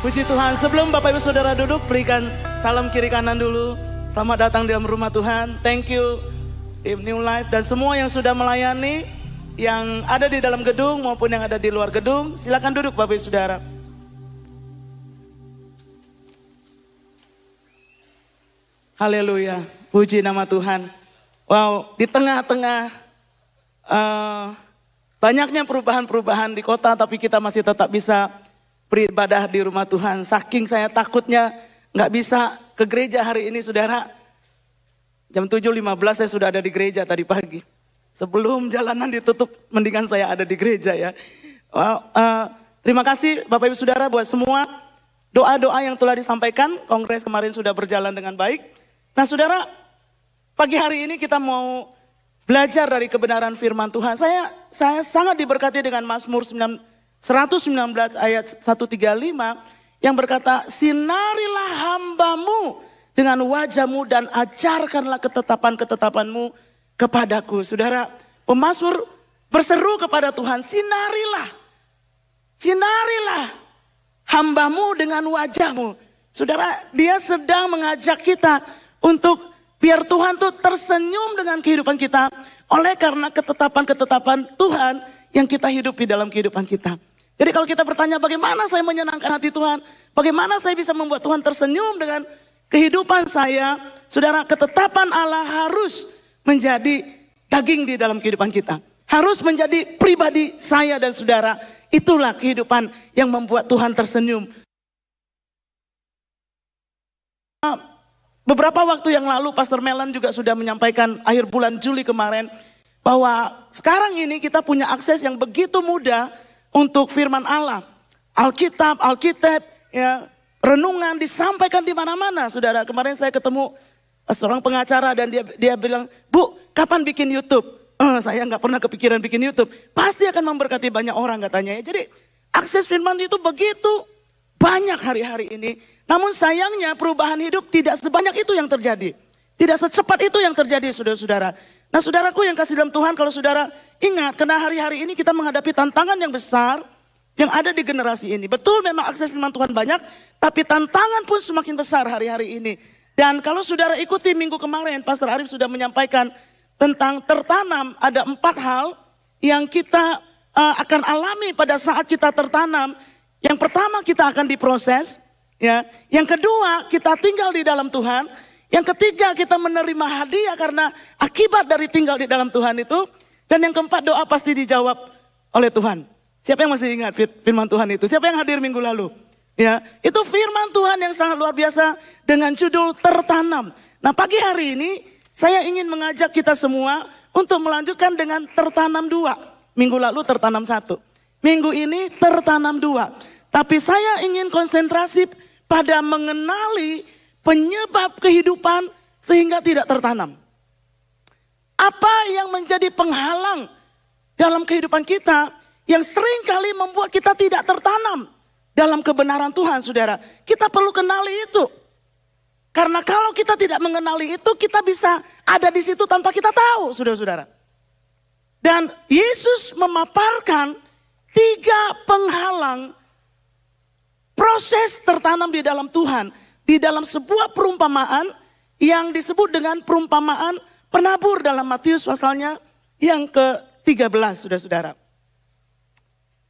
Puji Tuhan, sebelum Bapak Ibu Saudara duduk, berikan salam kiri kanan dulu. Selamat datang dalam rumah Tuhan. Thank you Tim New Life dan semua yang sudah melayani, yang ada di dalam gedung maupun yang ada di luar gedung. Silakan duduk Bapak Ibu Saudara. Haleluya, puji nama Tuhan. Wow, di tengah-tengah banyaknya perubahan-perubahan di kota, tapi kita masih tetap bisa beribadah di rumah Tuhan. Saking saya takutnya nggak bisa ke gereja hari ini saudara. Jam 7.15 saya sudah ada di gereja tadi pagi. Sebelum jalanan ditutup, mendingan saya ada di gereja ya. Wow, terima kasih Bapak Ibu Saudara buat semua doa-doa yang telah disampaikan. Kongres kemarin sudah berjalan dengan baik. Nah saudara, pagi hari ini kita mau belajar dari kebenaran firman Tuhan. Saya sangat diberkati dengan Mazmur 119 ayat 135 yang berkata, sinarilah hambamu dengan wajahmu dan ajarkanlah ketetapan-ketetapanmu kepadaku. Saudara, pemazmur berseru kepada Tuhan, sinarilah hambamu dengan wajahmu. Saudara, dia sedang mengajak kita untuk biar Tuhan tuh tersenyum dengan kehidupan kita oleh karena ketetapan-ketetapan Tuhan yang kita hidupi dalam kehidupan kita. Jadi kalau kita bertanya bagaimana saya menyenangkan hati Tuhan, bagaimana saya bisa membuat Tuhan tersenyum dengan kehidupan saya, saudara, ketetapan Allah harus menjadi daging di dalam kehidupan kita. Harus menjadi pribadi saya dan saudara. Itulah kehidupan yang membuat Tuhan tersenyum. Beberapa waktu yang lalu Pastor Melan juga sudah menyampaikan akhir bulan Juli kemarin bahwa sekarang ini kita punya akses yang begitu mudah untuk firman Allah. Alkitab ya, renungan disampaikan di mana-mana. Saudara, kemarin saya ketemu seorang pengacara dan dia bilang, "Bu, kapan bikin YouTube?" Saya nggak pernah kepikiran bikin YouTube. Pasti akan memberkati banyak orang katanya ya. Jadi akses firman itu begitu banyak hari-hari ini. Namun sayangnya perubahan hidup tidak sebanyak itu yang terjadi. Tidak secepat itu yang terjadi saudara-saudara. Nah saudaraku yang kasih dalam Tuhan, kalau saudara ingat, karena hari-hari ini kita menghadapi tantangan yang besar yang ada di generasi ini. Betul memang akses firman Tuhan banyak, tapi tantangan pun semakin besar hari-hari ini. Dan kalau saudara ikuti minggu kemarin, Pastor Arif sudah menyampaikan tentang tertanam. Ada 4 hal yang kita akan alami pada saat kita tertanam. Yang pertama kita akan diproses, ya. Yang kedua kita tinggal di dalam Tuhan. Yang ketiga kita menerima hadiah karena akibat dari tinggal di dalam Tuhan itu. Dan yang keempat doa pasti dijawab oleh Tuhan. Siapa yang masih ingat firman Tuhan itu? Siapa yang hadir minggu lalu? Ya, itu firman Tuhan yang sangat luar biasa dengan judul tertanam. Nah pagi hari ini saya ingin mengajak kita semua untuk melanjutkan dengan tertanam 2. Minggu lalu tertanam 1. Minggu ini tertanam 2. Tapi saya ingin konsentrasi pada mengenali penyebab kehidupan sehingga tidak tertanam. Apa yang menjadi penghalang dalam kehidupan kita yang sering kali membuat kita tidak tertanam dalam kebenaran Tuhan, saudara. Kita perlu kenali itu. Karena kalau kita tidak mengenali itu, kita bisa ada di situ tanpa kita tahu, saudara-saudara. Dan Yesus memaparkan 3 penghalang proses tertanam di dalam Tuhan. Di dalam sebuah perumpamaan yang disebut dengan perumpamaan penabur dalam Matius pasalnya yang ke-13, saudara-saudara.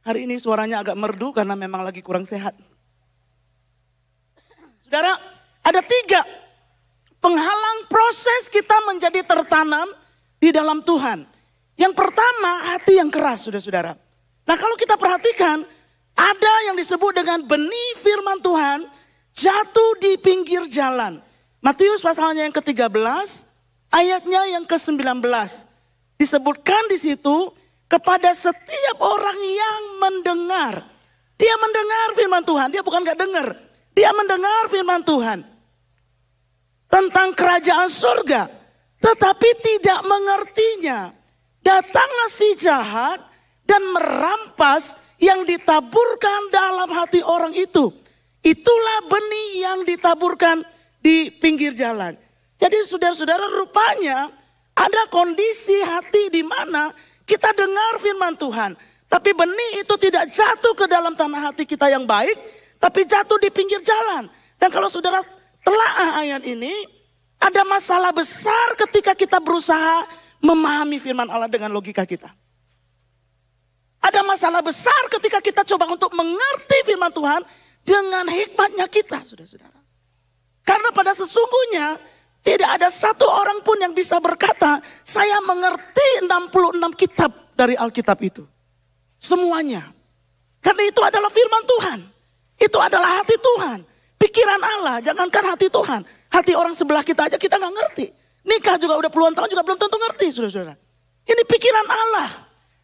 Hari ini suaranya agak merdu karena memang lagi kurang sehat. Saudara, ada 3 penghalang proses kita menjadi tertanam di dalam Tuhan. Yang pertama, hati yang keras, saudara-saudara. Nah kalau kita perhatikan, ada yang disebut dengan benih firman Tuhan jatuh di pinggir jalan. Matius pasalnya yang ke-13, ayatnya yang ke-19. Disebutkan di situ, kepada setiap orang yang mendengar. Dia mendengar firman Tuhan, dia bukan gak dengar. Dia mendengar firman Tuhan tentang kerajaan surga, tetapi tidak mengertinya. Datanglah si jahat dan merampas yang ditaburkan dalam hati orang itu. Itulah benih yang ditaburkan di pinggir jalan. Jadi saudara-saudara, rupanya ada kondisi hati di mana kita dengar firman Tuhan, tapi benih itu tidak jatuh ke dalam tanah hati kita yang baik, tapi jatuh di pinggir jalan. Dan kalau saudara telaah ayat ini, ada masalah besar ketika kita berusaha memahami firman Allah dengan logika kita. Ada masalah besar ketika kita coba untuk mengerti firman Tuhan dengan hikmatnya kita, saudara-saudara. Karena pada sesungguhnya tidak ada satu orang pun yang bisa berkata, saya mengerti 66 kitab dari Alkitab itu. Semuanya. Karena itu adalah firman Tuhan. Itu adalah hati Tuhan. Pikiran Allah, jangankan hati Tuhan. Hati orang sebelah kita aja kita gak ngerti. Nikah juga udah puluhan tahun juga belum tentu ngerti, saudara-saudara. Ini pikiran Allah.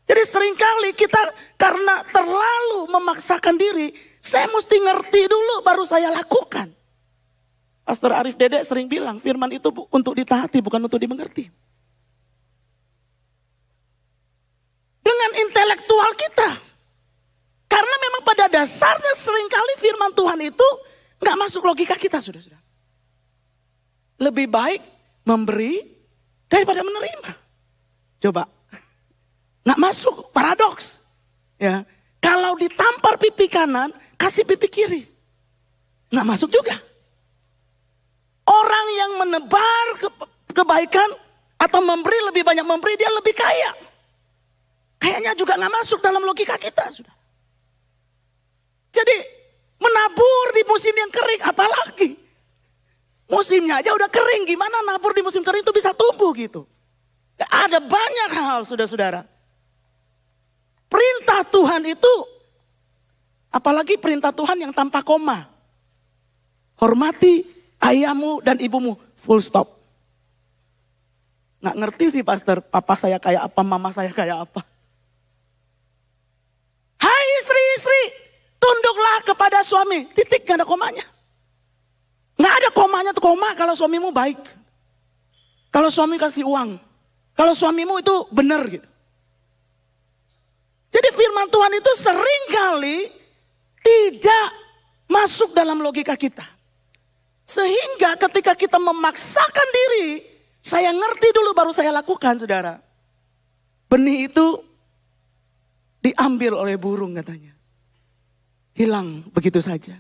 Jadi seringkali kita karena terlalu memaksakan diri, saya mesti ngerti dulu baru saya lakukan. Pastor Arif Dede sering bilang, firman itu untuk ditaati bukan untuk dimengerti. Dengan intelektual kita. Karena memang pada dasarnya seringkali firman Tuhan itu gak masuk logika kita, saudara-saudara. Lebih baik memberi daripada menerima. Coba. Gak masuk, paradoks. Ya, kalau ditampar pipi kanan, kasih pipi kiri. Gak masuk juga. Orang yang menebar kebaikan atau memberi lebih banyak memberi, dia lebih kaya. Kayaknya juga gak masuk dalam logika kita, saudara. Jadi menabur di musim yang kering, apalagi. Musimnya aja udah kering, gimana nabur di musim kering itu bisa tumbuh gitu. Ada banyak hal, saudara-saudara. Perintah Tuhan itu, apalagi perintah Tuhan yang tanpa koma. Hormati ayahmu dan ibumu, full stop. Nggak ngerti sih pastor, papa saya kayak apa, mama saya kayak apa. Hai istri-istri, tunduklah kepada suami, titik, gak ada komanya. Nggak ada komanya tuh, koma kalau suamimu baik. Kalau suami kasih uang. Kalau suamimu itu benar gitu. Jadi firman Tuhan itu seringkali tidak masuk dalam logika kita. Sehingga ketika kita memaksakan diri, saya ngerti dulu baru saya lakukan, saudara. Benih itu diambil oleh burung katanya. Hilang begitu saja.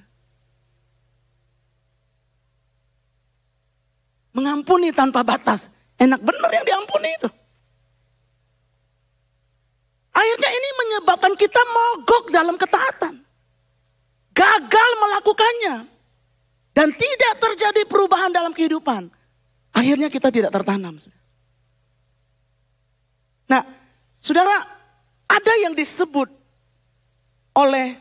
Mengampuni tanpa batas. Enak benar yang diampuni itu. Akhirnya ini menyebabkan kita mogok dalam ketaatan. Gagal melakukannya. Dan tidak terjadi perubahan dalam kehidupan. Akhirnya kita tidak tertanam. Nah, saudara, ada yang disebut oleh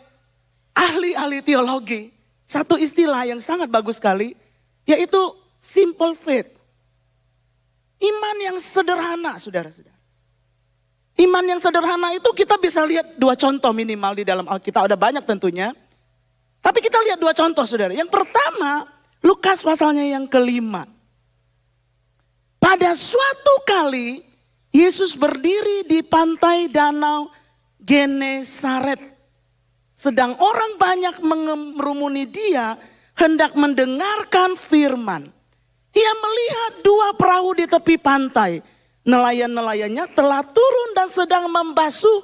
ahli-ahli teologi. Satu istilah yang sangat bagus sekali. Yaitu simple faith. Iman yang sederhana, saudara-saudara. Iman yang sederhana itu kita bisa lihat dua contoh minimal di dalam Alkitab. Ada banyak tentunya. Tapi kita lihat dua contoh, saudara. Yang pertama, Lukas pasalnya yang ke-5. Pada suatu kali, Yesus berdiri di pantai danau Genesaret. Sedang orang banyak mengerumuni dia, hendak mendengarkan firman. Ia melihat dua perahu di tepi pantai. Nelayan-nelayannya telah turun dan sedang membasuh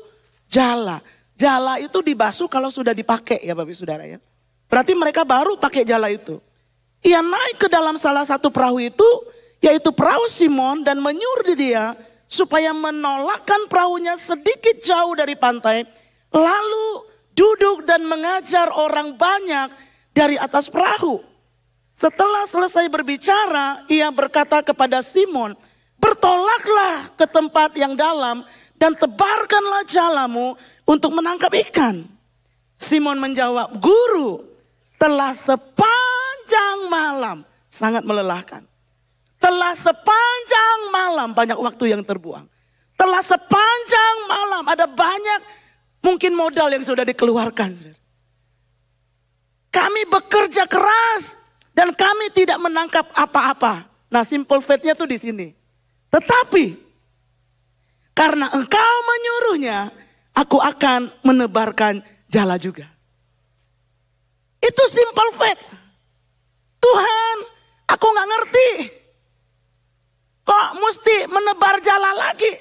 jala. Jala itu dibasuh kalau sudah dipakai ya Bapak Saudara ya. Berarti mereka baru pakai jala itu. Ia naik ke dalam salah satu perahu itu, yaitu perahu Simon, dan menyuruh dia supaya menolakkan perahunya sedikit jauh dari pantai. Lalu duduk dan mengajar orang banyak dari atas perahu. Setelah selesai berbicara, ia berkata kepada Simon, bertolaklah ke tempat yang dalam dan tebarkanlah jalamu untuk menangkap ikan. Simon menjawab, Guru, telah sepanjang malam, sangat melelahkan. Telah sepanjang malam, banyak waktu yang terbuang. Telah sepanjang malam, ada banyak mungkin modal yang sudah dikeluarkan. Kami bekerja keras dan kami tidak menangkap apa-apa. Nah, simple faith-nya tuh di sini. Tetapi karena engkau menyuruhnya, aku akan menebarkan jala juga. Itu simple faith. Tuhan, aku gak ngerti. Kok mesti menebar jala lagi?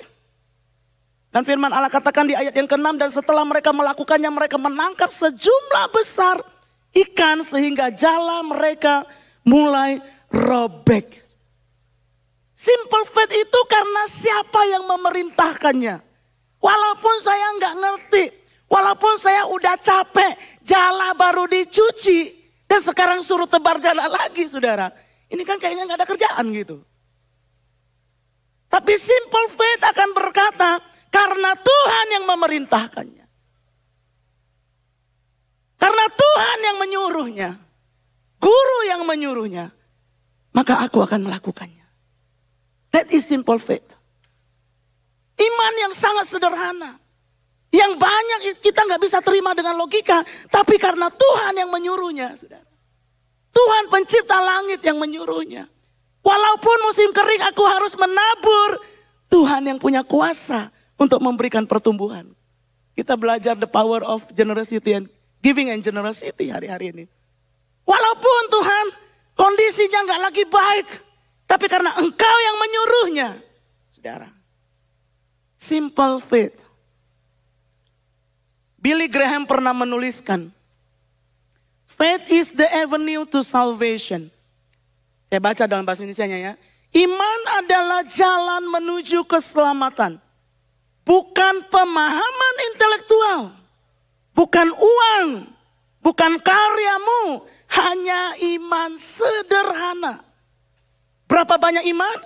Dan firman Allah katakan di ayat yang ke-6, dan setelah mereka melakukannya, mereka menangkap sejumlah besar ikan sehingga jala mereka mulai robek. Simple faith itu karena siapa yang memerintahkannya. Walaupun saya nggak ngerti, walaupun saya udah capek, jala baru dicuci, dan sekarang suruh tebar jala lagi saudara. Ini kan kayaknya nggak ada kerjaan gitu. Tapi simple faith akan berkata, karena Tuhan yang memerintahkannya. Karena Tuhan yang menyuruhnya, guru yang menyuruhnya, maka aku akan melakukannya. That is simple faith. Iman yang sangat sederhana. Yang banyak kita nggak bisa terima dengan logika. Tapi karena Tuhan yang menyuruhnya. Saudara. Tuhan pencipta langit yang menyuruhnya. Walaupun musim kering aku harus menabur. Tuhan yang punya kuasa untuk memberikan pertumbuhan. Kita belajar the power of generosity and giving and generosity hari-hari ini. Walaupun Tuhan kondisinya nggak lagi baik. Tapi karena Engkau yang menyuruhnya. Saudara. Simple faith. Billy Graham pernah menuliskan, faith is the avenue to salvation. Saya baca dalam bahasa Indonesianya ya. Iman adalah jalan menuju keselamatan. Bukan pemahaman intelektual. Bukan uang. Bukan karyamu. Hanya iman sederhana. Berapa banyak iman?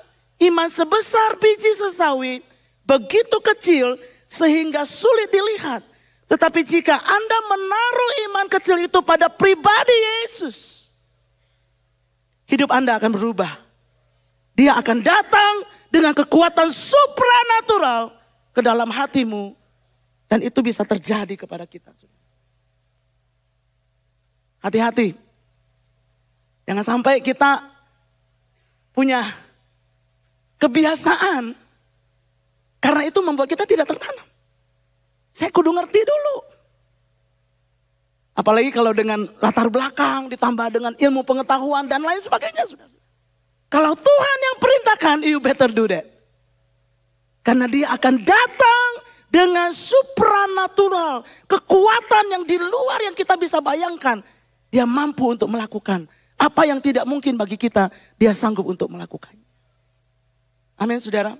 Iman sebesar biji sesawi. Begitu kecil sehingga sulit dilihat. Tetapi jika Anda menaruh iman kecil itu pada pribadi Yesus, hidup Anda akan berubah. Dia akan datang dengan kekuatan supranatural ke dalam hatimu. Dan itu bisa terjadi kepada kita. Hati-hati. Jangan sampai kita punya kebiasaan. Karena itu membuat kita tidak tertanam. Saya kudu ngerti dulu. Apalagi kalau dengan latar belakang ditambah dengan ilmu pengetahuan dan lain sebagainya. Kalau Tuhan yang perintahkan, you better do that. Karena dia akan datang dengan supranatural. Kekuatan yang di luar yang kita bisa bayangkan. Dia mampu untuk melakukan. Apa yang tidak mungkin bagi kita, dia sanggup untuk melakukannya. Amin saudara.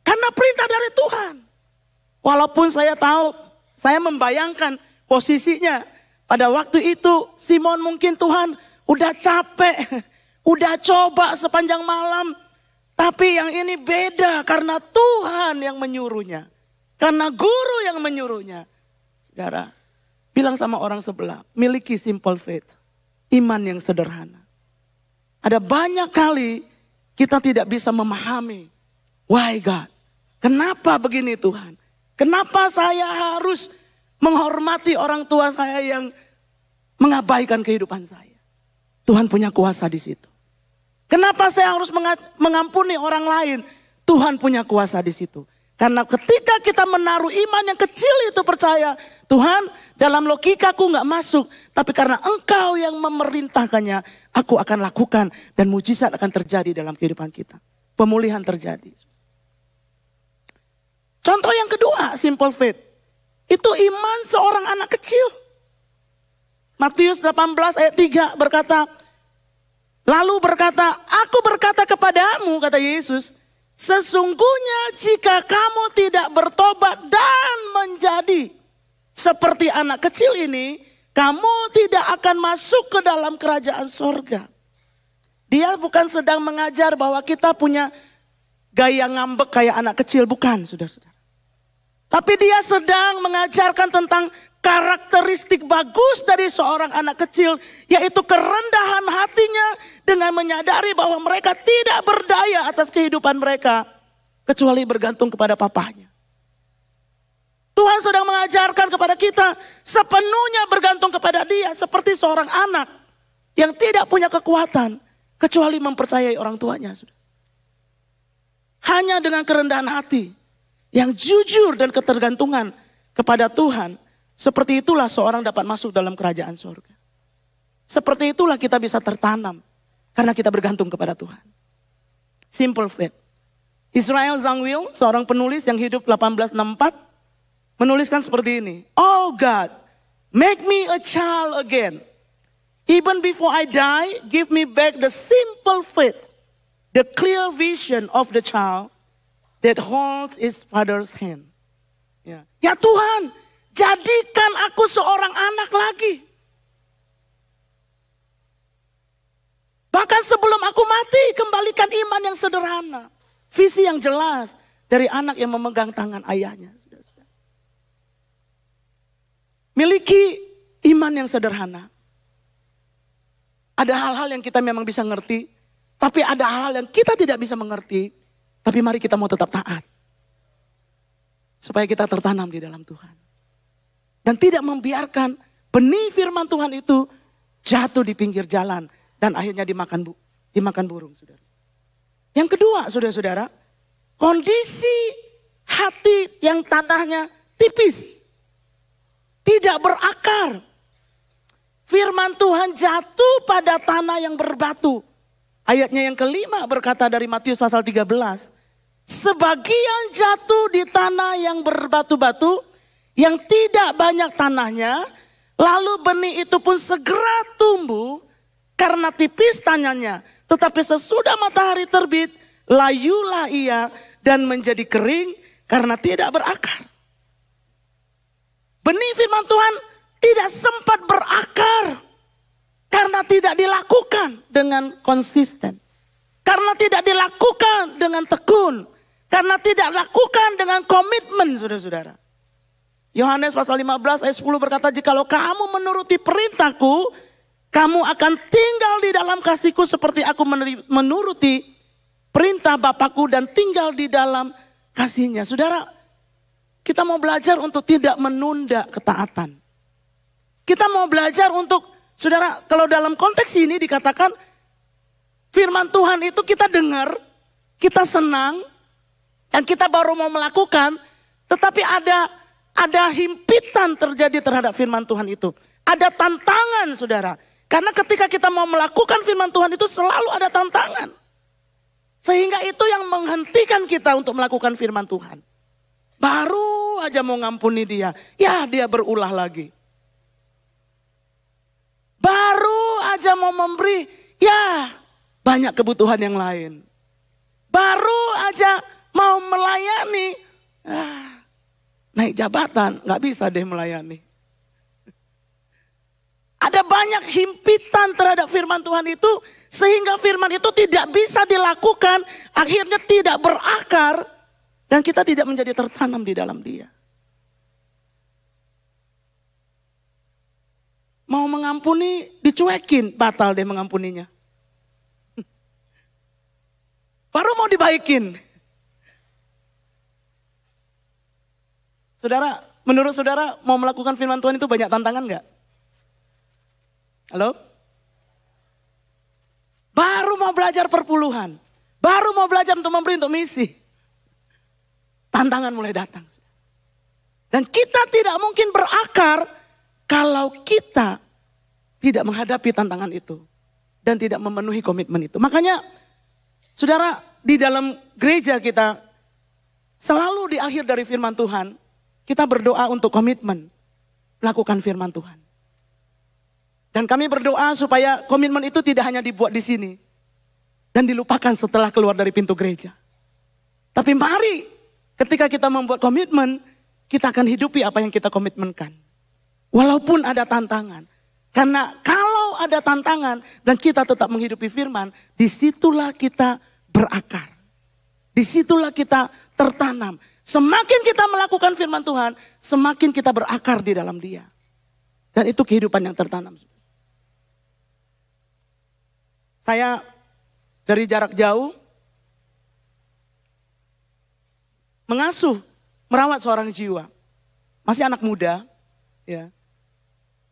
Karena perintah dari Tuhan. Walaupun saya tahu, saya membayangkan posisinya. Pada waktu itu Simon mungkin Tuhan udah capek. Udah coba sepanjang malam. Tapi yang ini beda karena Tuhan yang menyuruhnya. Karena guru yang menyuruhnya. Saudara, bilang sama orang sebelah, miliki simple faith. Iman yang sederhana. Ada banyak kali kita tidak bisa memahami. Why God? Kenapa begini Tuhan? Kenapa saya harus menghormati orang tua saya yang mengabaikan kehidupan saya? Tuhan punya kuasa di situ. Kenapa saya harus mengampuni orang lain? Tuhan punya kuasa di situ. Karena ketika kita menaruh iman yang kecil itu percaya, Tuhan dalam logikaku gak masuk. Tapi karena Engkau yang memerintahkannya, aku akan lakukan. Dan mujizat akan terjadi dalam kehidupan kita. Pemulihan terjadi. Contoh yang kedua, simple faith. Itu iman seorang anak kecil. Matius 18 ayat 3 berkata, lalu berkata, aku berkata kepadamu, kata Yesus, sesungguhnya jika kamu tidak bertobat dan menjadi seperti anak kecil ini, kamu tidak akan masuk ke dalam kerajaan sorga. Dia bukan sedang mengajar bahwa kita punya gaya ngambek kayak anak kecil, bukan saudara-saudara. Tapi dia sedang mengajarkan tentang karakteristik bagus dari seorang anak kecil, yaitu kerendahan hatinya dengan menyadari bahwa mereka tidak berdaya atas kehidupan mereka, kecuali bergantung kepada papahnya. Tuhan sedang mengajarkan kepada kita sepenuhnya bergantung kepada dia, seperti seorang anak yang tidak punya kekuatan, kecuali mempercayai orang tuanya. Hanya dengan kerendahan hati, yang jujur dan ketergantungan kepada Tuhan, seperti itulah seorang dapat masuk dalam kerajaan surga. Seperti itulah kita bisa tertanam karena kita bergantung kepada Tuhan. Simple faith. Israel Zangwill, seorang penulis yang hidup 1864, menuliskan seperti ini. Oh God, make me a child again. Even before I die, give me back the simple faith, the clear vision of the child that holds his father's hand. Ya Tuhan, jadikan aku seorang anak lagi. Bahkan sebelum aku mati, kembalikan iman yang sederhana. Visi yang jelas dari anak yang memegang tangan ayahnya. Miliki iman yang sederhana. Ada hal-hal yang kita memang bisa ngerti, tapi ada hal-hal yang kita tidak bisa mengerti. Tapi mari kita mau tetap taat. Supaya kita tertanam di dalam Tuhan. Dan tidak membiarkan benih firman Tuhan itu jatuh di pinggir jalan. Dan akhirnya dimakan burung, saudara. Yang kedua, saudara-saudara, kondisi hati yang tanahnya tipis. Tidak berakar. Firman Tuhan jatuh pada tanah yang berbatu. Ayatnya yang kelima berkata dari Matius pasal 13. Sebagian jatuh di tanah yang berbatu-batu, yang tidak banyak tanahnya. Lalu benih itu pun segera tumbuh karena tipis tanahnya. Tetapi sesudah matahari terbit, layulah ia dan menjadi kering karena tidak berakar. Benih firman Tuhan tidak sempat berakar karena tidak dilakukan dengan konsisten. Karena tidak dilakukan dengan tekun. Karena tidak dilakukan dengan komitmen, saudara-saudara. Yohanes pasal 15 ayat 10 berkata, jikalau kamu menuruti perintahku, kamu akan tinggal di dalam kasihku seperti aku menuruti perintah Bapakku dan tinggal di dalam kasihnya. Saudara, kita mau belajar untuk tidak menunda ketaatan. Kita mau belajar untuk, saudara, kalau dalam konteks ini dikatakan firman Tuhan itu kita dengar, kita senang, dan kita baru mau melakukan, tetapi ada himpitan terjadi terhadap firman Tuhan itu. Ada tantangan, saudara. Karena ketika kita mau melakukan firman Tuhan itu selalu ada tantangan. Sehingga itu yang menghentikan kita untuk melakukan firman Tuhan. Baru aja mau ngampuni dia, ya dia berulah lagi. Baru aja mau memberi, ya banyak kebutuhan yang lain. Baru aja mau melayani, naik jabatan, gak bisa deh melayani. Ada banyak himpitan terhadap firman Tuhan itu, sehingga firman itu tidak bisa dilakukan, akhirnya tidak berakar, dan kita tidak menjadi tertanam di dalam dia. Mau mengampuni, dicuekin, batal deh mengampuninya. Baru mau dibaikin. Saudara, menurut saudara mau melakukan firman Tuhan itu banyak tantangan gak? Halo? Baru mau belajar perpuluhan. Baru mau belajar untuk memberi, untuk misi. Tantangan mulai datang. Dan kita tidak mungkin berakar kalau kita tidak menghadapi tantangan itu. Dan tidak memenuhi komitmen itu. Makanya saudara, di dalam gereja kita selalu di akhir dari firman Tuhan, kita berdoa untuk komitmen melakukan firman Tuhan. Dan kami berdoa supaya komitmen itu tidak hanya dibuat di sini dan dilupakan setelah keluar dari pintu gereja. Tapi mari ketika kita membuat komitmen, kita akan hidupi apa yang kita komitmenkan. Walaupun ada tantangan. Karena kalau ada tantangan dan kita tetap menghidupi firman, disitulah kita berakar. Disitulah kita tertanam. Semakin kita melakukan firman Tuhan, semakin kita berakar di dalam dia. Dan itu kehidupan yang tertanam. Saya dari jarak jauh mengasuh, merawat seorang jiwa. Masih anak muda. Ya.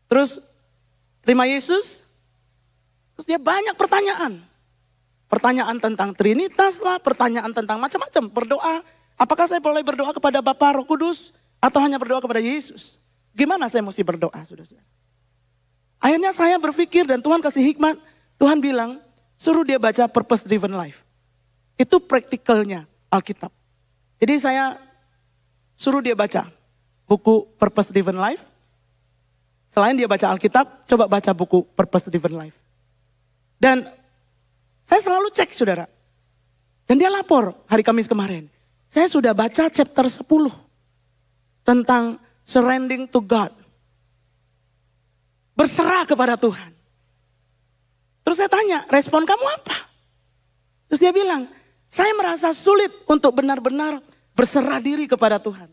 Terus terima Yesus, terus dia banyak pertanyaan. Pertanyaan tentang Trinitas lah, pertanyaan tentang macam-macam. Berdoa, apakah saya boleh berdoa kepada Bapa Roh Kudus atau hanya berdoa kepada Yesus? Gimana saya mesti berdoa, saudara-saudara? Akhirnya saya berpikir dan Tuhan kasih hikmat. Tuhan bilang, suruh dia baca Purpose Driven Life. Itu praktikalnya Alkitab. Jadi saya suruh dia baca buku Purpose Driven Life. Selain dia baca Alkitab, coba baca buku Purpose Driven Life. Dan saya selalu cek saudara. Dan dia lapor hari Kamis kemarin. Saya sudah baca chapter 10 tentang surrendering to God. Berserah kepada Tuhan. Terus saya tanya, respon kamu apa? Terus dia bilang, saya merasa sulit untuk benar-benar berserah diri kepada Tuhan.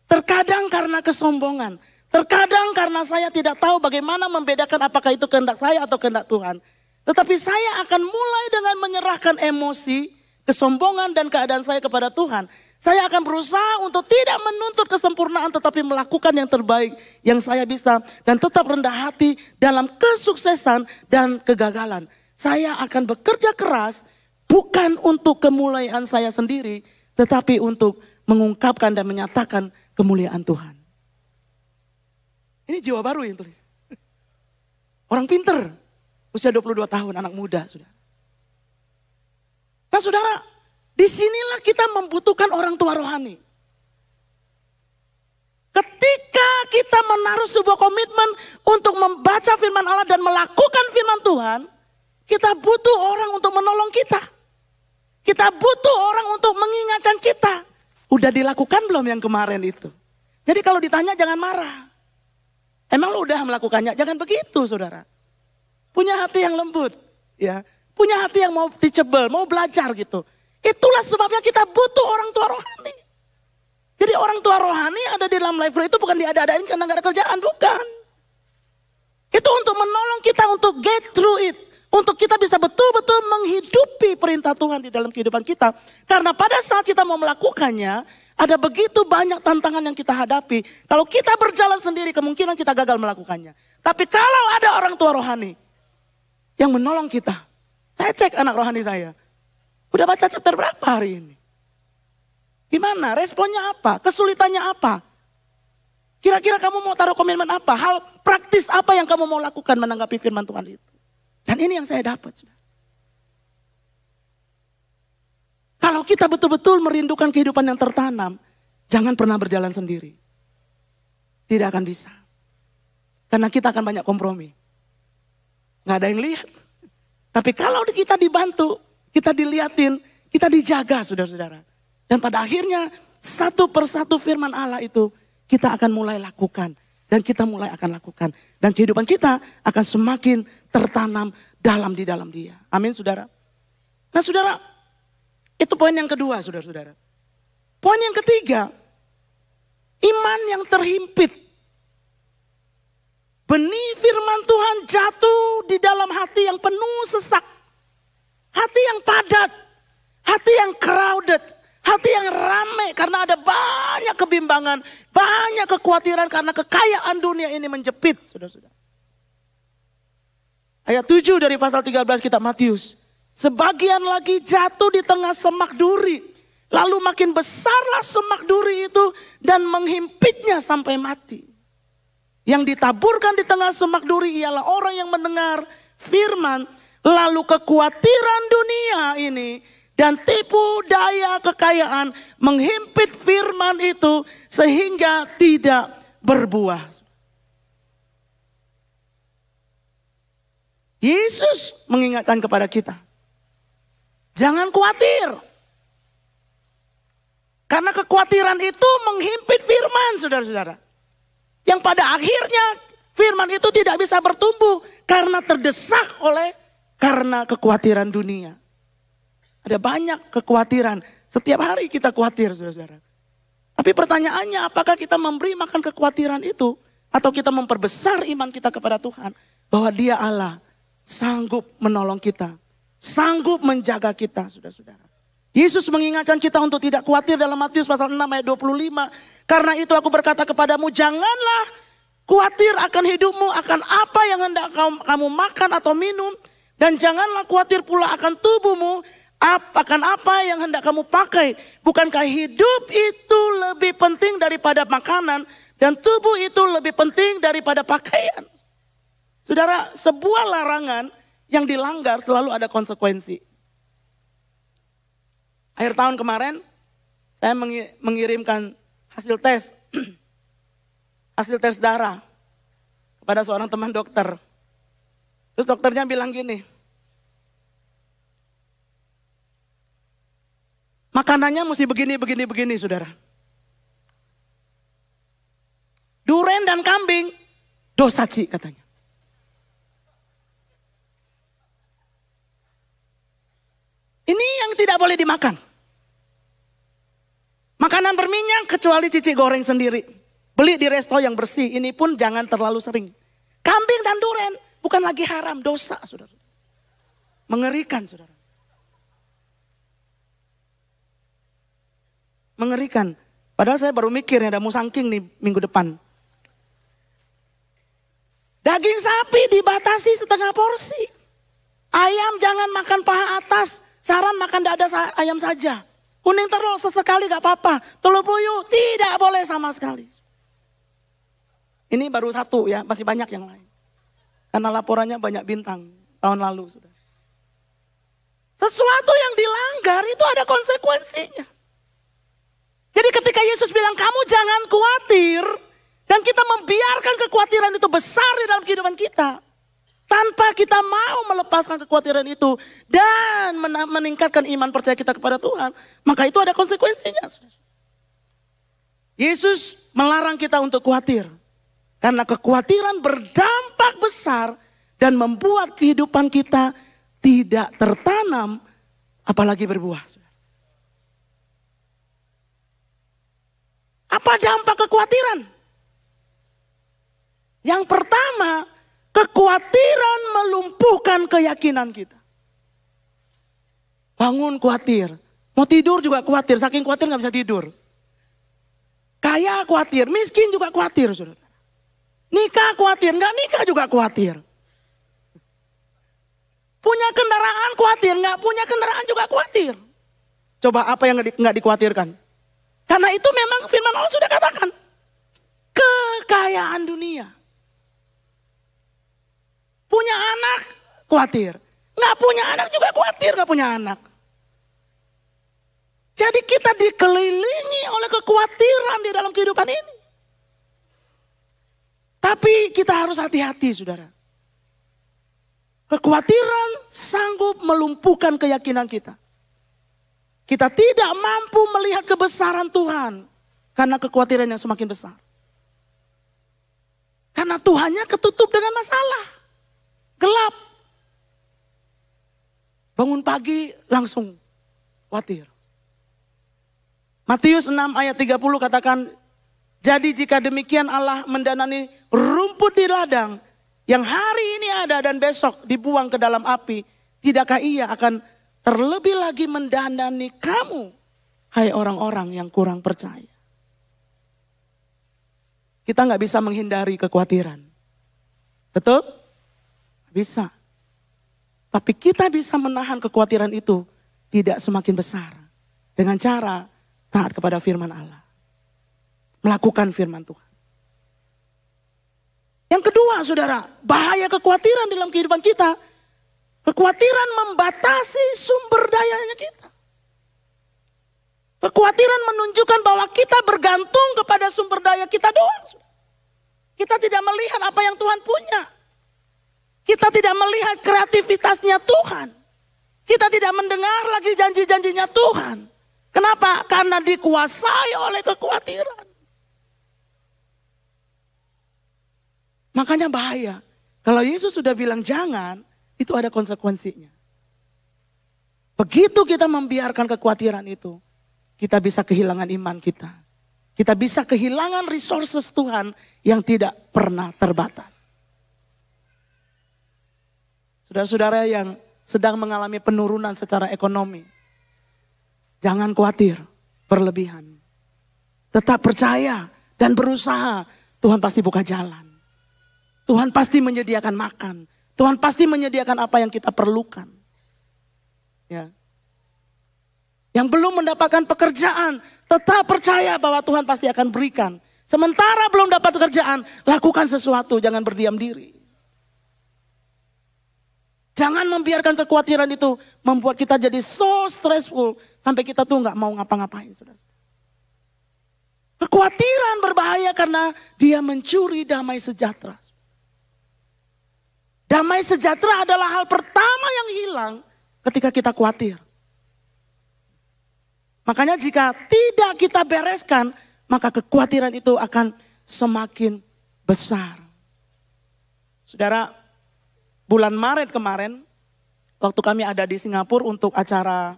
Terkadang karena kesombongan. Terkadang karena saya tidak tahu bagaimana membedakan apakah itu kehendak saya atau kehendak Tuhan. Tetapi saya akan mulai dengan menyerahkan emosi, kesombongan dan keadaan saya kepada Tuhan. Saya akan berusaha untuk tidak menuntut kesempurnaan tetapi melakukan yang terbaik yang saya bisa. Dan tetap rendah hati dalam kesuksesan dan kegagalan. Saya akan bekerja keras bukan untuk kemuliaan saya sendiri. Tetapi untuk mengungkapkan dan menyatakan kemuliaan Tuhan. Ini jiwa baru yang tulis. Orang pinter. Usia 22 tahun, anak muda. Nah saudara, disinilah kita membutuhkan orang tua rohani. Ketika kita menaruh sebuah komitmen untuk membaca firman Allah dan melakukan firman Tuhan, kita butuh orang untuk menolong kita. Kita butuh orang untuk mengingatkan kita. Udah dilakukan belum yang kemarin itu? Jadi kalau ditanya jangan marah. Emang lu udah melakukannya? Jangan begitu saudara. Punya hati yang lembut. Ya, punya hati yang mau teachable, mau belajar gitu. Itulah sebabnya kita butuh orang tua rohani. Jadi orang tua rohani ada di dalam life itu bukan diada-adain karena gak ada kerjaan, bukan. Itu untuk menolong kita untuk get through it. Untuk kita bisa betul-betul menghidupi perintah Tuhan di dalam kehidupan kita. Karena pada saat kita mau melakukannya, ada begitu banyak tantangan yang kita hadapi. Kalau kita berjalan sendiri, kemungkinan kita gagal melakukannya. Tapi kalau ada orang tua rohani yang menolong kita. Saya cek anak rohani saya. Udah baca chapter berapa hari ini? Gimana? Responnya apa? Kesulitannya apa? Kira-kira kamu mau taruh komitmen apa? Hal praktis apa yang kamu mau lakukan menanggapi firman Tuhan itu? Dan ini yang saya dapat. Kalau kita betul-betul merindukan kehidupan yang tertanam, jangan pernah berjalan sendiri. Tidak akan bisa. Karena kita akan banyak kompromi. Nggak ada yang lihat. Tapi kalau kita dibantu, kita dilihatin, kita dijaga saudara-saudara. Dan pada akhirnya satu persatu firman Allah itu kita akan mulai lakukan. Dan kita mulai akan lakukan. Dan kehidupan kita akan semakin tertanam di dalam dia. Amin saudara. Nah saudara, itu poin yang kedua saudara-saudara. Poin yang ketiga, iman yang terhimpit. Benih firman Tuhan jatuh di dalam hati yang penuh sesak. Hati yang padat. Hati yang crowded. Hati yang ramai karena ada banyak kebimbangan. Banyak kekhawatiran karena kekayaan dunia ini menjepit. Saudara-saudara. Ayat 7 dari pasal 13 kitab Matius. Sebagian lagi jatuh di tengah semak duri. Lalu makin besarlah semak duri itu dan menghimpitnya sampai mati. Yang ditaburkan di tengah semak duri ialah orang yang mendengar firman. Lalu kekhawatiran dunia ini dan tipu daya kekayaan menghimpit firman itu sehingga tidak berbuah. Yesus mengingatkan kepada kita. Jangan khawatir. Karena kekhawatiran itu menghimpit firman saudara-saudara. Yang pada akhirnya firman itu tidak bisa bertumbuh karena terdesak karena kekhawatiran dunia. Ada banyak kekhawatiran. Setiap hari kita khawatir saudara-saudara. Tapi pertanyaannya apakah kita memberi makan kekhawatiran itu? Atau kita memperbesar iman kita kepada Tuhan. Bahwa dia Allah sanggup menolong kita. Sanggup menjaga kita saudara-saudara. Yesus mengingatkan kita untuk tidak khawatir dalam Matius pasal 6 ayat 25. Karena itu aku berkata kepadamu, janganlah khawatir akan hidupmu, akan apa yang hendak kamu makan atau minum. Dan janganlah khawatir pula akan tubuhmu, akan apa yang hendak kamu pakai. Bukankah hidup itu lebih penting daripada makanan, dan tubuh itu lebih penting daripada pakaian. Saudara, sebuah larangan yang dilanggar selalu ada konsekuensi. Akhir tahun kemarin, saya mengirimkan hasil tes darah pada seorang teman dokter. Terus dokternya bilang gini, makanannya mesti begini, saudara. Duren dan kambing, dosa Ci katanya. Ini yang tidak boleh dimakan. Makanan berminyak kecuali cici goreng sendiri. Beli di resto yang bersih, ini pun jangan terlalu sering. Kambing dan duren bukan lagi haram, dosa saudara. Mengerikan saudara. Mengerikan. Padahal saya baru mikir ada musangking nih minggu depan. Daging sapi dibatasi setengah porsi. Ayam jangan makan paha atas. Saran makan dada ayam saja. Kuning telur sesekali gak apa-apa. Telur puyuh tidak boleh sama sekali. Ini baru satu ya, masih banyak yang lain. Karena laporannya banyak bintang tahun lalu sudah. Sesuatu yang dilanggar itu ada konsekuensinya. Jadi ketika Yesus bilang kamu jangan khawatir. Dan kita membiarkan kekhawatiran itu besar di dalam kehidupan kita. Tanpa kita mau melepaskan kekhawatiran itu. Dan meningkatkan iman percaya kita kepada Tuhan. Maka itu ada konsekuensinya. Yesus melarang kita untuk khawatir. Karena kekhawatiran berdampak besar. Dan membuat kehidupan kita tidak tertanam. Apalagi berbuah. Apa dampak kekhawatiran? Yang pertama, kekhawatiran melumpuhkan keyakinan kita. Bangun khawatir. Mau tidur juga khawatir. Saking khawatir gak bisa tidur. Kaya khawatir. Miskin juga khawatir. Saudara. Nikah khawatir. Gak nikah juga khawatir. Punya kendaraan khawatir. Gak punya kendaraan juga khawatir. Coba apa yang gak dikhawatirkan? Karena itu memang firman Allah sudah katakan. Kekayaan dunia. Punya anak, khawatir. Nggak punya anak juga khawatir nggak punya anak. Jadi kita dikelilingi oleh kekhawatiran di dalam kehidupan ini. Tapi kita harus hati-hati saudara. Kekhawatiran sanggup melumpuhkan keyakinan kita. Kita tidak mampu melihat kebesaran Tuhan. Karena kekhawatiran yang semakin besar. Karena Tuhannya ketutup dengan masalah. Gelap. Bangun pagi langsung khawatir. Matius 6 ayat 30 katakan, jadi jika demikian Allah mendanani rumput di ladang yang hari ini ada dan besok dibuang ke dalam api, tidakkah ia akan terlebih lagi mendanani kamu, hai orang-orang yang kurang percaya. Kita nggak bisa menghindari kekhawatiran. Betul? Bisa. Tapi kita bisa menahan kekhawatiran itu tidak semakin besar. Dengan cara taat kepada firman Allah. Melakukan firman Tuhan. Yang kedua saudara, bahaya kekhawatiran dalam kehidupan kita. Kekhawatiran membatasi sumber dayanya kita. Kekhawatiran menunjukkan bahwa kita bergantung kepada sumber daya kita doang. Kita tidak melihat apa yang Tuhan punya. Kita tidak melihat kreativitasnya Tuhan. Kita tidak mendengar lagi janji-janjinya Tuhan. Kenapa? Karena dikuasai oleh kekhawatiran. Makanya bahaya. Kalau Yesus sudah bilang jangan, itu ada konsekuensinya. Begitu kita membiarkan kekhawatiran itu, kita bisa kehilangan iman kita. Kita bisa kehilangan resources Tuhan yang tidak pernah terbatas. Saudara-saudara yang sedang mengalami penurunan secara ekonomi. Jangan khawatir berlebihan. Tetap percaya dan berusaha. Tuhan pasti buka jalan. Tuhan pasti menyediakan makan. Tuhan pasti menyediakan apa yang kita perlukan. Ya. Yang belum mendapatkan pekerjaan, tetap percaya bahwa Tuhan pasti akan berikan. Sementara belum dapat pekerjaan, lakukan sesuatu, jangan berdiam diri. Jangan membiarkan kekhawatiran itu membuat kita jadi so stressful sampai kita tuh nggak mau ngapa-ngapain. Saudara. Kekhawatiran berbahaya karena dia mencuri damai sejahtera. Damai sejahtera adalah hal pertama yang hilang ketika kita khawatir. Makanya jika tidak kita bereskan, maka kekhawatiran itu akan semakin besar. Saudara, bulan Maret kemarin, waktu kami ada di Singapura untuk acara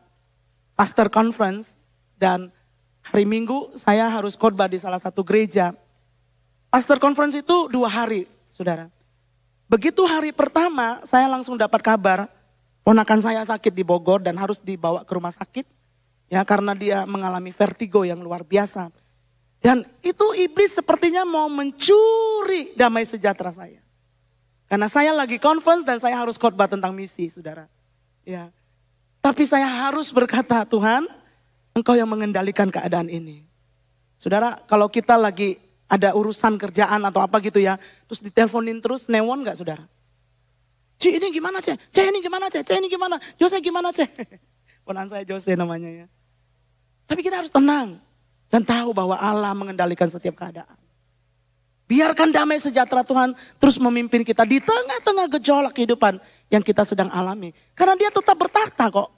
Pastor Conference, dan hari Minggu saya harus khotbah di salah satu gereja. Pastor Conference itu 2 hari, saudara. Begitu hari pertama, saya langsung dapat kabar, ponakan saya sakit di Bogor dan harus dibawa ke rumah sakit. Ya, karena dia mengalami vertigo yang luar biasa. Dan itu iblis sepertinya mau mencuri damai sejahtera saya. Karena saya lagi conference dan saya harus khotbah tentang misi, saudara. Ya. Tapi saya harus berkata, Tuhan, Engkau yang mengendalikan keadaan ini. Saudara, kalau kita lagi ada urusan kerjaan atau apa gitu ya, terus diteleponin terus, newon gak saudara? Ci ini gimana Ce? Ce ini gimana Ce? Ce ini gimana? Jose gimana Ce? Ponan saya Jose namanya ya. Tapi kita harus tenang dan tahu bahwa Allah mengendalikan setiap keadaan. Biarkan damai sejahtera Tuhan terus memimpin kita di tengah-tengah gejolak kehidupan yang kita sedang alami. Karena dia tetap bertakhta kok.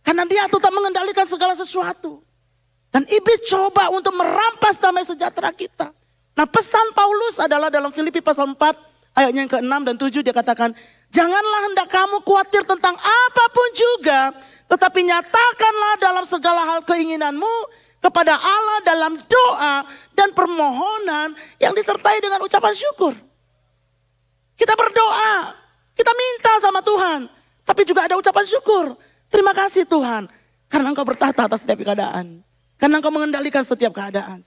Karena dia tetap mengendalikan segala sesuatu. Dan iblis coba untuk merampas damai sejahtera kita. Nah, pesan Paulus adalah dalam Filipi pasal 4 ayatnya yang ke-6 dan 7 dia katakan, janganlah hendak kamu khawatir tentang apapun juga, tetapi nyatakanlah dalam segala hal keinginanmu kepada Allah dalam doa dan permohonan yang disertai dengan ucapan syukur. Kita berdoa, kita minta sama Tuhan, tapi juga ada ucapan syukur. Terima kasih Tuhan, karena Engkau bertahta atas setiap keadaan. Karena Engkau mengendalikan setiap keadaan.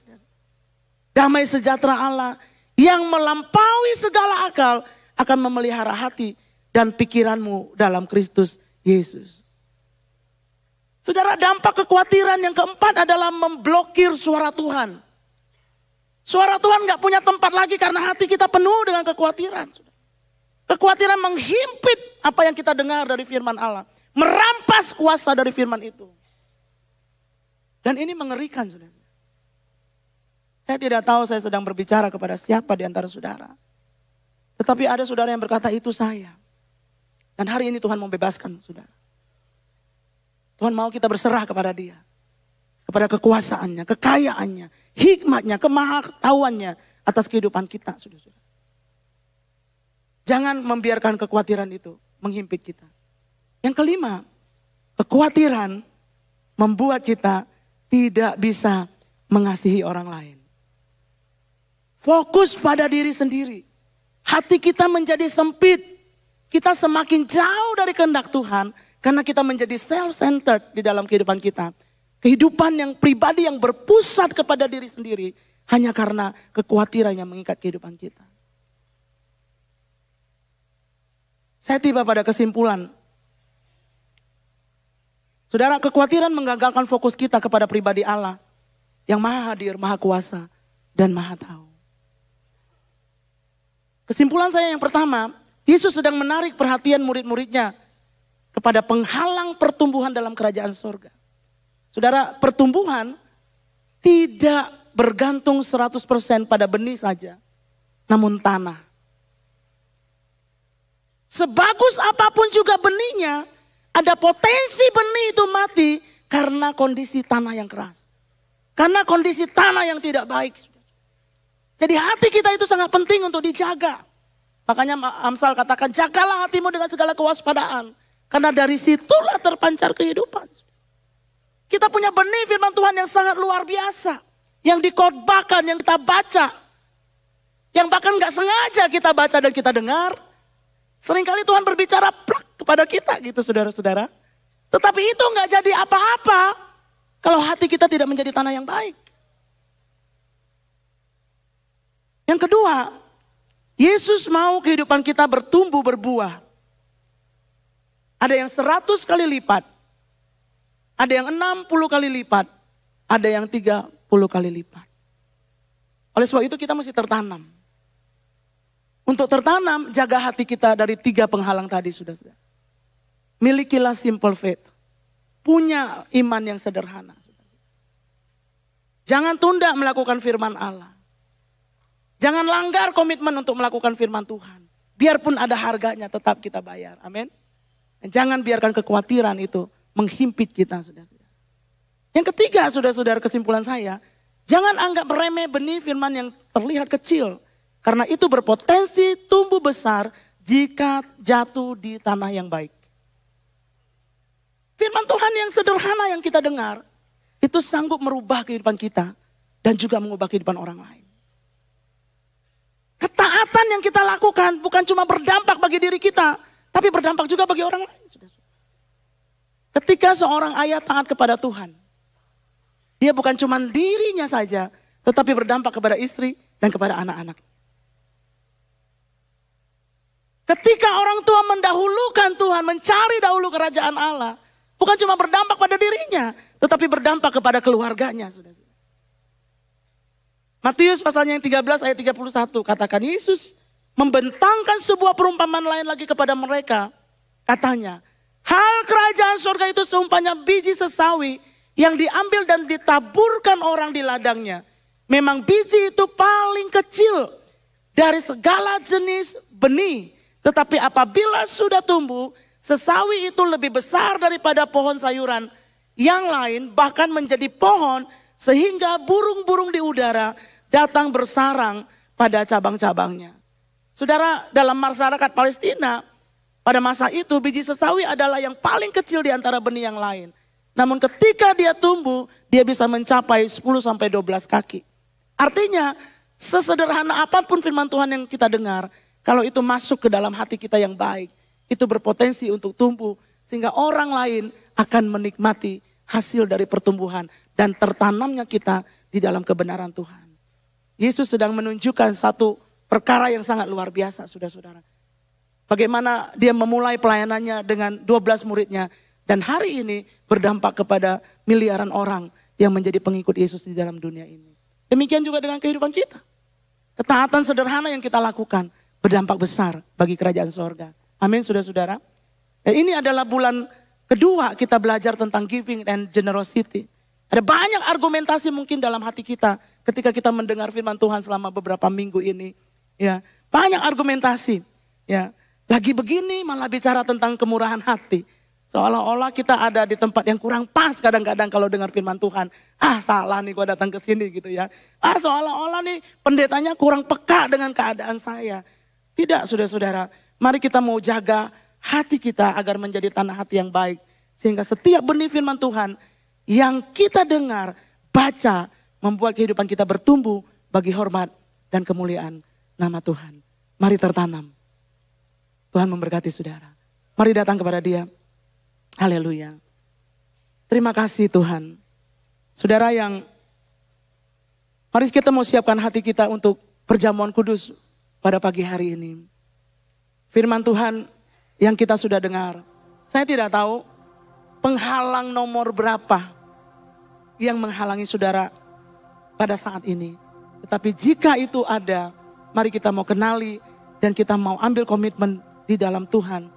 Damai sejahtera Allah yang melampaui segala akal akan memelihara hati dan pikiranmu dalam Kristus Yesus. Saudara, dampak kekhawatiran yang keempat adalah memblokir suara Tuhan. Suara Tuhan gak punya tempat lagi karena hati kita penuh dengan kekhawatiran. Kekhawatiran menghimpit apa yang kita dengar dari firman Allah. Merampas kuasa dari firman itu. Dan ini mengerikan, saudara. Saya tidak tahu saya sedang berbicara kepada siapa di antara saudara. Tetapi ada saudara yang berkata itu saya. Dan hari ini Tuhan membebaskan saudara. Tuhan mau kita berserah kepada dia. Kepada kekuasaannya, kekayaannya, hikmatnya, kemahatauannya atas kehidupan kita. Saudara-saudara. Jangan membiarkan kekhawatiran itu menghimpit kita. Yang kelima, kekhawatiran membuat kita tidak bisa mengasihi orang lain. Fokus pada diri sendiri. Hati kita menjadi sempit. Kita semakin jauh dari kehendak Tuhan. Karena kita menjadi self-centered di dalam kehidupan kita. Kehidupan yang pribadi yang berpusat kepada diri sendiri. Hanya karena kekhawatiran yang mengikat kehidupan kita. Saya tiba pada kesimpulan. Saudara, kekhawatiran menggagalkan fokus kita kepada pribadi Allah. Yang maha hadir, maha kuasa, dan maha tahu. Kesimpulan saya yang pertama, Yesus sedang menarik perhatian murid-muridnya kepada penghalang pertumbuhan dalam kerajaan surga. Saudara, pertumbuhan tidak bergantung 100% pada benih saja, namun tanah. Sebagus apapun juga benihnya, ada potensi benih itu mati karena kondisi tanah yang keras. Karena kondisi tanah yang tidak baik. Jadi hati kita itu sangat penting untuk dijaga. Makanya Amsal katakan, jagalah hatimu dengan segala kewaspadaan. Karena dari situlah terpancar kehidupan. Kita punya benih firman Tuhan yang sangat luar biasa. Yang dikhotbahkan, yang kita baca. Yang bahkan gak sengaja kita baca dan kita dengar. Seringkali Tuhan berbicara plak kepada kita gitu saudara-saudara. Tetapi itu gak jadi apa-apa kalau hati kita tidak menjadi tanah yang baik. Yang kedua, Yesus mau kehidupan kita bertumbuh berbuah. Ada yang 100 kali lipat. Ada yang 60 kali lipat. Ada yang 30 kali lipat. Oleh sebab itu kita mesti tertanam. Untuk tertanam, jaga hati kita dari 3 penghalang tadi sudah. Milikilah simple faith. Punya iman yang sederhana. Jangan tunda melakukan firman Allah. Jangan langgar komitmen untuk melakukan firman Tuhan. Biarpun ada harganya tetap kita bayar. Amin. Jangan biarkan kekhawatiran itu menghimpit kita, saudara-saudara. Yang ketiga, saudara-saudara, kesimpulan saya, jangan anggap remeh benih firman yang terlihat kecil. Karena itu berpotensi tumbuh besar jika jatuh di tanah yang baik. Firman Tuhan yang sederhana yang kita dengar, itu sanggup merubah kehidupan kita dan juga mengubah kehidupan orang lain. Ketaatan yang kita lakukan bukan cuma berdampak bagi diri kita, tapi berdampak juga bagi orang lain. Ketika seorang ayah taat kepada Tuhan, dia bukan cuma dirinya saja, tetapi berdampak kepada istri dan kepada anak-anak. Ketika orang tua mendahulukan Tuhan, mencari dahulu kerajaan Allah, bukan cuma berdampak pada dirinya, tetapi berdampak kepada keluarganya. Matius pasalnya yang 13 ayat 31 katakan, Yesus membentangkan sebuah perumpamaan lain lagi kepada mereka. Katanya, hal kerajaan surga itu seumpamanya biji sesawi yang diambil dan ditaburkan orang di ladangnya. Memang biji itu paling kecil dari segala jenis benih. Tetapi apabila sudah tumbuh, sesawi itu lebih besar daripada pohon sayuran yang lain, bahkan menjadi pohon sehingga burung-burung di udara datang bersarang pada cabang-cabangnya. Saudara, dalam masyarakat Palestina, pada masa itu biji sesawi adalah yang paling kecil di antara benih yang lain. Namun ketika dia tumbuh, dia bisa mencapai 10-12 kaki. Artinya, sesederhana apapun firman Tuhan yang kita dengar, kalau itu masuk ke dalam hati kita yang baik, itu berpotensi untuk tumbuh. Sehingga orang lain akan menikmati hasil dari pertumbuhan dan tertanamnya kita di dalam kebenaran Tuhan. Yesus sedang menunjukkan satu perkara yang sangat luar biasa, saudara-saudara. Bagaimana dia memulai pelayanannya dengan 12 muridnya. Dan hari ini berdampak kepada miliaran orang yang menjadi pengikut Yesus di dalam dunia ini. Demikian juga dengan kehidupan kita. Ketaatan sederhana yang kita lakukan berdampak besar bagi kerajaan sorga. Amin, saudara-saudara. Dan ini adalah bulan kedua kita belajar tentang giving and generosity. Ada banyak argumentasi mungkin dalam hati kita ketika kita mendengar firman Tuhan selama beberapa minggu ini. Ya, banyak argumentasi. Ya, lagi begini malah bicara tentang kemurahan hati. Seolah-olah kita ada di tempat yang kurang pas kadang-kadang kalau dengar firman Tuhan. Salah nih gua datang ke sini gitu ya. Seolah-olah nih pendetanya kurang peka dengan keadaan saya. Tidak, saudara-saudara. Mari kita mau jaga hati kita agar menjadi tanah hati yang baik. Sehingga setiap benih firman Tuhan yang kita dengar, baca, membuat kehidupan kita bertumbuh bagi hormat dan kemuliaan nama Tuhan. Mari tertanam. Tuhan memberkati saudara. Mari datang kepada Dia. Haleluya. Terima kasih Tuhan. Saudara yang, mari kita mau siapkan hati kita untuk perjamuan kudus pada pagi hari ini. Firman Tuhan yang kita sudah dengar. Saya tidak tahu penghalang nomor berapa yang menghalangi saudara pada saat ini. Tetapi jika itu ada, mari kita mau kenali dan kita mau ambil komitmen di dalam Tuhan.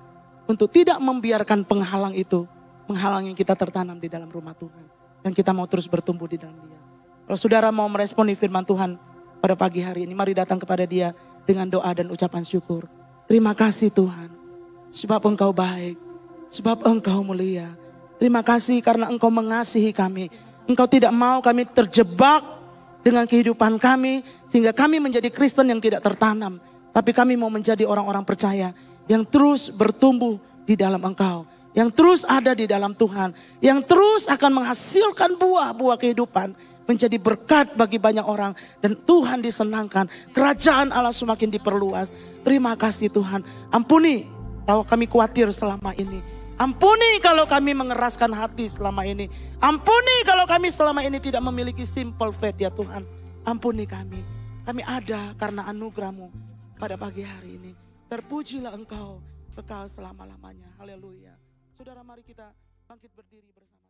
Untuk tidak membiarkan penghalang itu menghalangi kita tertanam di dalam rumah Tuhan. Dan kita mau terus bertumbuh di dalam Dia. Kalau saudara mau meresponi firman Tuhan pada pagi hari ini, mari datang kepada Dia dengan doa dan ucapan syukur. Terima kasih Tuhan, sebab Engkau baik, sebab Engkau mulia. Terima kasih karena Engkau mengasihi kami. Engkau tidak mau kami terjebak dengan kehidupan kami, sehingga kami menjadi Kristen yang tidak tertanam. Tapi kami mau menjadi orang-orang percaya yang terus bertumbuh di dalam Engkau. Yang terus ada di dalam Tuhan. Yang terus akan menghasilkan buah-buah kehidupan. Menjadi berkat bagi banyak orang. Dan Tuhan disenangkan. Kerajaan Allah semakin diperluas. Terima kasih Tuhan. Ampuni kalau kami khawatir selama ini. Ampuni kalau kami mengeraskan hati selama ini. Ampuni kalau kami selama ini tidak memiliki simple faith ya Tuhan. Ampuni kami. Kami ada karena anugerah-Mu pada pagi hari ini. Terpujilah Engkau kekal selama-lamanya. Haleluya. Saudara, mari kita bangkit berdiri bersama.